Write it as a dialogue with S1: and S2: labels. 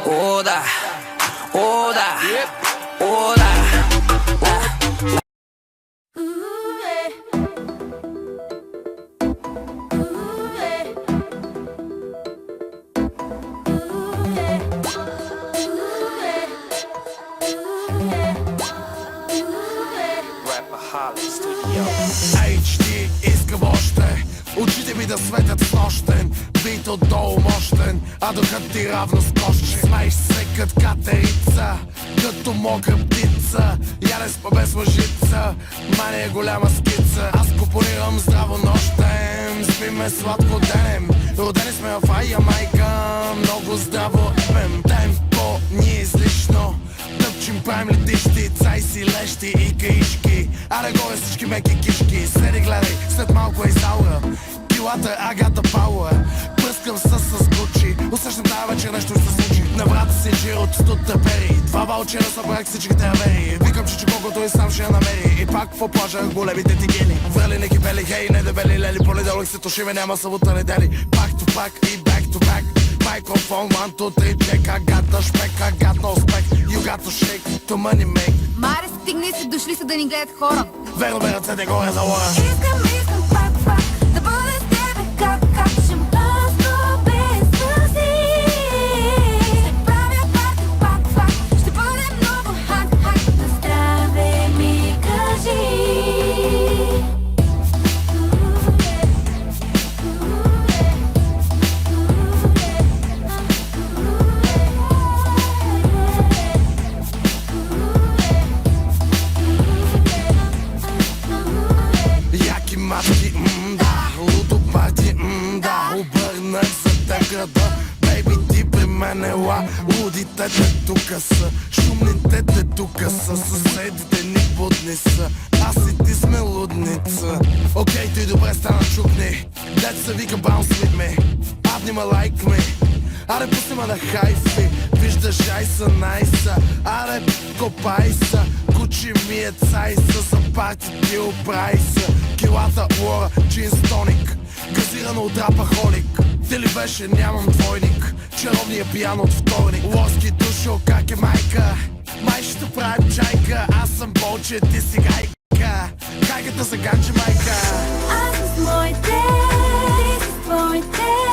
S1: О, да, о, да, о, да.
S2: HD искам още, очите ми да светят в нощен, бит отдолу мощен, а духът ти равно скочи. Смееш се кът катерица, като мокра птица, яде спа без лъжица, мания голяма скица. Аз компонирам здраво нощем, спиме сладко денем, родени сме в Ая майка, много здраво ебем. Темпо ни е излишно, тъпчим правим летищи, цай си лещи и каишки. Аре горе всички меки кишки, следи гледай, след малко е Изаура, килата Агата Пауър. Пръскам с Гучи, усещам тази вечер нещо ще се случи. На врата си джир от Стуттъпери, 2 ваучера събрах всичките авери. Викам че колкото и сам ще я намери, и пак по плажа големите ти гени. Врели не кипели, хей, не дебели лели, понеделник се тушиме, няма събота недели. Пак to пак и back to back, microphone 1, 2, 3, check. I got the spec, I got no spec, you got to shake, to money make.
S3: Маре, стигни се, дошли са да ни гледат хора.
S2: Верно бе, ръцете горе за лора.
S3: Искам пак, да бъда с тебе как ще му просто без сълзи. Ще правя пак, ще бъде много хак, да здраве ми кажи.
S2: Яки матки, да, лудо парти, да, обърнах за теб града. Бейби, ти при мен ела, лудите те тука са, шумните те тука са, съседите ни будни са, аз и ти сме лудница. Окей, ти добре стана чукни, деца вика bounce with me, падни ма like me. Аре пусни ма на хайфи, виждаш айса найса, аре копай са, Гучи ми е цайса, за парти ти оправи са. Килата лора, джинс тоник, газирано от рапахолик. Ти ли беше, нямам двойник, чаровния пиян от вторник. Лоски душо, как е майка, май ще правим чайка, аз съм болче, ти си гайка, гайката за ганче майка.
S3: Аз съм с моите, ти си с твоите.